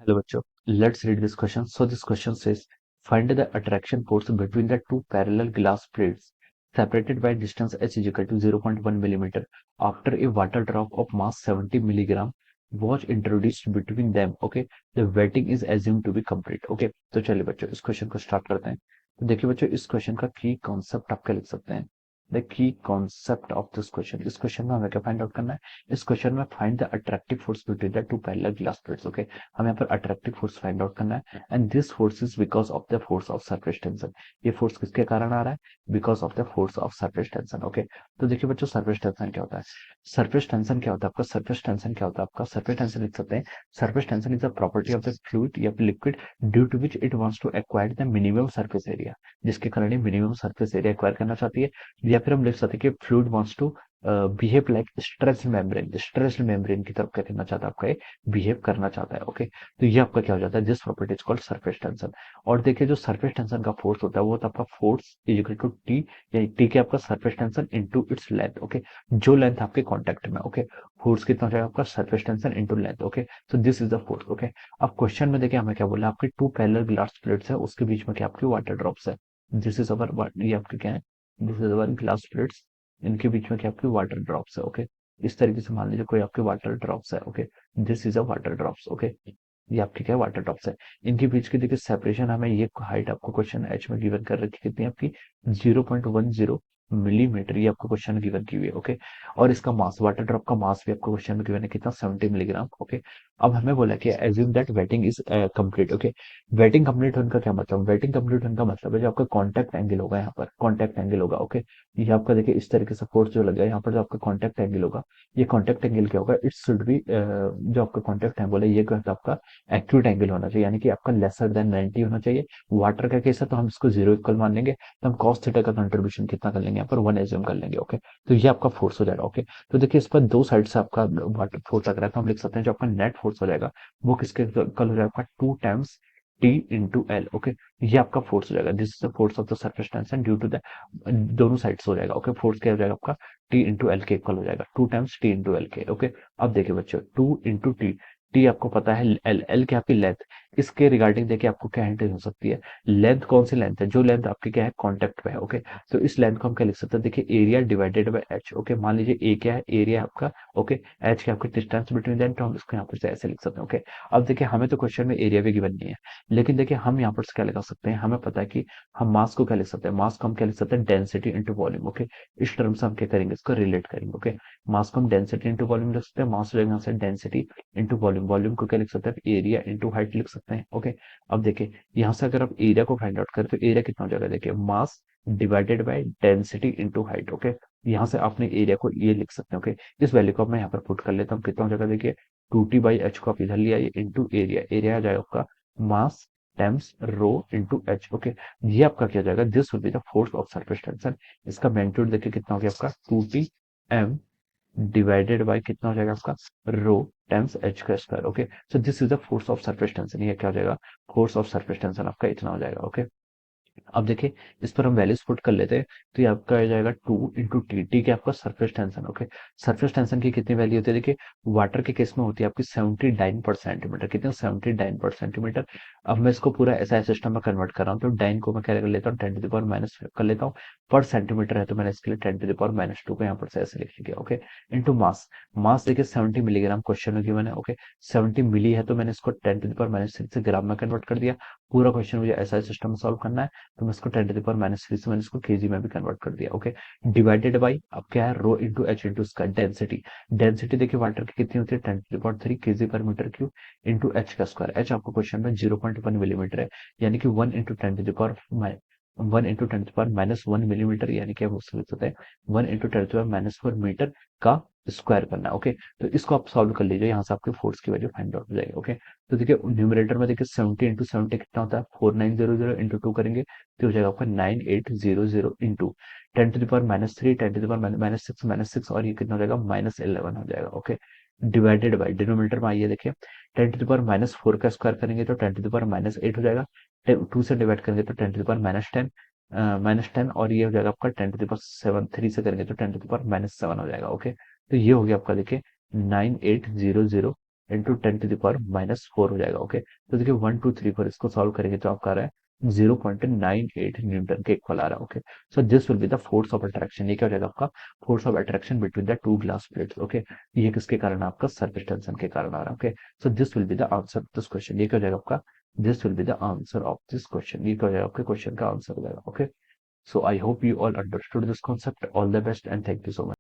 Hello, bachcho. Let's read this question. So this question says, find the attraction force between the two parallel glass plates separated by distance h is equal to 0.1 millimeter after a water drop of mass 70 milligram was introduced between them. Okay, the wetting is assumed to be complete. Okay, तो चलिए बच्चों इस question को start करते हैं। तो देखिए बच्चों इस क्वेश्चन का की कॉन्सेप्ट आप क्या लिख सकते हैं। The key concept of this question, इस क्वेश्चन में हमें क्या फाइंड आउट करना है। इस क्वेश्चन में find the attractive force between the two parallel glass plates. Okay, हमें यहाँ पर अट्रैक्टिव फोर्स फाइंड आउट करना है and this force is because of the force of surface tension. ये फोर्स किसके कारण आ रहा है? Because of the force of surface tension. Okay, तो देखिए बच्चों सरफेस टेंशन क्या होता है। सरफेस टेंशन क्या होता है आपका? सरफेस टेंशन क्या होता है आपका? सरफेस टेंशन लिख सकते हैं। Surface tension is the property of the fluid या liquid due to which it wants to acquire the minimum surface area, जिसके कारण ये मिनिमम सरफेस एरिया एक्वायर करना चाहती है। या फिर हम लिख सकते हैं कि fluid wants to behave like stressed membrane की तरफ क्या करना चाहता है आपका? ये बिहेव करना चाहता है। ओके, तो ये आपका क्या हो जाता है? This property is called surface tension. और देखिए जो सरफेस टेंशन का फोर्स होता है वो होता है आपका force is equal to T, या टी के आपका surface tension into its length. Okay, जो लेंथ आपके कांटेक्ट में। ओके, फोर्स कितना हो जाएगा आपका? Surface tension into length. Okay, तो this is the force. Okay, अब क्वेश्चन में देखिए हमें क्या बोला, आपकी टू पैरेलल ग्लास प्लेट्स है, उसके बीच में क्या आपकी वाटर ड्रॉप्स है। दिस इज अवर, ये आपके क्या है? This is our glass plates, इनके बीच में क्या आपकी वाटर ड्रॉप्स है। ओके, इस तरीके से मान लीजिए कोई आपके वाटर ड्रॉप्स है। Okay, this is a water drops. Okay, ये आपकी क्या वाटर ड्रॉप्स है। इनके बीच की देखिए सेपरेशन, हमें ये हाइट आपको क्वेश्चन एच में गिवन कर रखी है, कितनी आपकी? 0.10 मिलीमीटर, ये आपको क्वेश्चन गिवन की हुई है। ओके, और इसका मास, वाटर ड्रॉप का मास भी आपको क्वेश्चन में गिवन है, कितना? 70 मिलीग्राम। ओके, अब हमें बोला कि assume that waiting is complete. Okay, waiting complete होने का क्या मतलब? वेटिंग कंप्लीट होने का मतलब है जो आपका कॉन्टैक्ट एंगल होगा, यहाँ पर कॉन्टैक्ट एंगल होगा। ओके, ये आपका देखिए इस तरीके से फोर्स जो लगा यहाँ पर, जो आपका कॉन्टैक्ट एंगल होगा, ये कॉन्टैक्ट एंगल क्या होगा? इट शुड बी, जो आपका कॉन्टैक्ट एंगल है ये क्या होता है आपका? एक्यूट एंगल होना चाहिए, यानी कि आपका लेसर देन 90 होना चाहिए। वाटर का केस है तो हम इसको जीरो इक्वल मान लेंगे, तो हम कॉस थीटा का कंट्रीब्यूशन कितना कर लेंगे? यहाँ पर 1 एज्यूम कर लेंगे। ओके, तो ये आपका फोर्स हो जाएगा। ओके, तो देखिए इस पर दो साइड से आपका वाटर फोर्स लग रहा है, तो हम लिख सकते हैं जो आपका नेट फोर्स हो जाएगा वो किसके इक्वल हो जाएगा आपका? 2 times T into L. Okay, ये आपका फोर्स हो जाएगा। This is the force of the surface tension due to the, दोनों साइड्स हो जाएगा। ओके, फोर्स क्या हो जाएगा आपका? टी इंटू एल के इक्वल हो जाएगा, 2 टाइम्स टी इंटू एल के। ओके, अब देखिए बच्चों 2 इंटू टी, टी आपको पता है एल, एल क्या आपकी लेंथ। इसके रिगार्डिंग देखिए आपको क्या हिंट हो सकती है? लेंथ कौन सी लेंथ है? जो लेंथ आपकी क्या है? कॉन्टेक्ट पे है। ओके, तो इस लेंथ को हम क्या लिख सकते हैं? देखिए area divided by H. Okay, मान लीजिए ए क्या है? एरिया आपका। ओके, एच क्या आपकी डिस्टेंस बिटवीन देम, तो हम इसको यहाँ पर से ऐसे लिख सकते हैं। ओके, अब देखिए हमें तो क्वेश्चन में एरिया भी गिवन नहीं है, लेकिन देखिए हम यहाँ पर से क्या लगा सकते हैं? हमें पता है कि हम मास को क्या लिख सकते हैं? मास को हम क्या लिख सकते हैं? Density into volume. ओके, इस टर्म से हम क्या करेंगे? इसको रिलेट करेंगे। ओके, मास को हम डेंसिटी इंटू वॉल्यूम लिख सकते हैं, मास हो जाएगा यहाँ से डेंसिटी इंटू वॉल्यूम, वॉल्यूम को क्या लिख सकते हैं? एरिया इंटू हाइट लिख सकते हैं। ओके, अब देखिए यहाँ से अगर आप एरिया को फाइंड आउट करें तो एरिया कितना हो जाएगा? देखिए mass divided by density into height. Okay, यहाँ से आपने एरिया को ये लिख सकते हैं। ओके, इस वैल्यू को मैं यहाँ पर पुट कर लेता हूँ, कितना हो जाएगा? देखिए 2t/h को आप इधर लिया, ये इंटू एरिया, एरिया आ जाएगा आपका मास टाइम्स रो इंटू एच। ओके, ये आपका क्या हो जाएगा? This will be the force of surface tension. इसका मैग्नीट्यूड देखिए कितना हो गया आपका? 2t m डिवाइडेड बाय कितना हो जाएगा आपका? रो टाइम्स एच का square. Okay, so this is the force of surface tension. ये क्या हो जाएगा? फोर्स ऑफ सरफेस टेंशन आपका इतना हो जाएगा। ओके, अब देखिए इस पर हम वैल्यूज पुट कर लेते हैं, तो ये आपका आ जाएगा 2 इंटू टी। टी क्या आपका? Surface tension. Okay, surface tension की कितनी वैल्यू होती है? देखिए वाटर के केस में होती है आपकी 79 पर सेंटीमीटर। कितने? 79 पर सेंटीमीटर। अब मैं इसको पूरा ऐसा सिस्टम में कन्वर्ट कर रहा हूँ, तो डाइन को मैं क्या कर लेता हूँ? 10 टू द पावर माइनस कर लेता हूँ। पर सेंटीमीटर है तो मैंने इसके लिए 10 टू द पावर माइनस 2 को यहाँ पर से ऐसे लिख लिया। ओके, इंटू मास, मास देखिए 70 मिलीग्राम क्वेश्चन में गिवन है। ओके, 70 मिली है तो मैंने इसको 10 टू द पावर माइनस 6 से ग्राम में कन्वर्ट कर दिया। पूरा क्वेश्चन मुझे ऐसा सिस्टम में सॉल्व करना है, तो मैं इसको 10 टू द पावर माइनस 3 से मैंने इसको केजी में भी कन्वर्ट कर दिया। ओके, डिवाइडेड बाई अब क्या है? रो इंटू एच इंटू इसका डेंसिटी। डेंसिटी देखिए वाटर की कितनी होती है? 10 टू द पावर 3 केजी पर मीटर क्यूब इंटू एच का स्क्वायर। एच आपको क्वेश्चन में 0.1 मिलीमीटर है, यानी कि 1 into 10 to the power -1 millimetre, यानी कि हम उससे लिख सकते हैं 1 into 10 to the power -4 metre का स्क्वायर करना है। ओके, तो इसको आप सॉल्व कर लीजिए, यहाँ से आपके फोर्स की वैल्यू फाइंड आउट हो जाएगी। ओके, तो देखिए न्यूमरेटर में देखिए 70 इंटू 70 कितना होता है? 4900 इंटू 2 करेंगे तो हो जाएगा आपका 9800 into 10 to the power -3, 10 to the power -6, और ये कितना हो जाएगा? -11 हो जाएगा। ओके, डिवाइडेड बाई डिनोमिनेटर में आइए देखिए 10 टू द पावर -4 का स्क्वायर करेंगे तो 10 टू द पावर -8 हो जाएगा। 2 से डिवाइड करेंगे तो 10 टू द पावर -10, -10, और ये हो जाएगा आपका 10 टू द पावर 7, 3 से करेंगे तो 10 टू द पावर -7 हो जाएगा। ओके, तो ये हो गया आपका देखिए 9800 इंटू 10⁻⁻⁴ हो जाएगा। ओके, तो देखिए 1 2 3 4 इसको सॉल्व करेंगे तो आपका आ रहा है 0.98 न्यूटन के इक्वल आ रहा है। Okay, so this will be the force of attraction. ये क्या हो जाएगा आपका force of attraction between the two glass plates. Okay, ये किसके कारण आपका सरफेस टेंशन के कारण आ रहा है। Okay, so this will be the answer of this question. ये क्या हो जाएगा आपका this will be the answer of this question. ये क्या हो जाएगा आपके क्वेश्चन का आंसर हो जाएगा। Okay, so I hope you all understood this concept. All the best and thank you so much.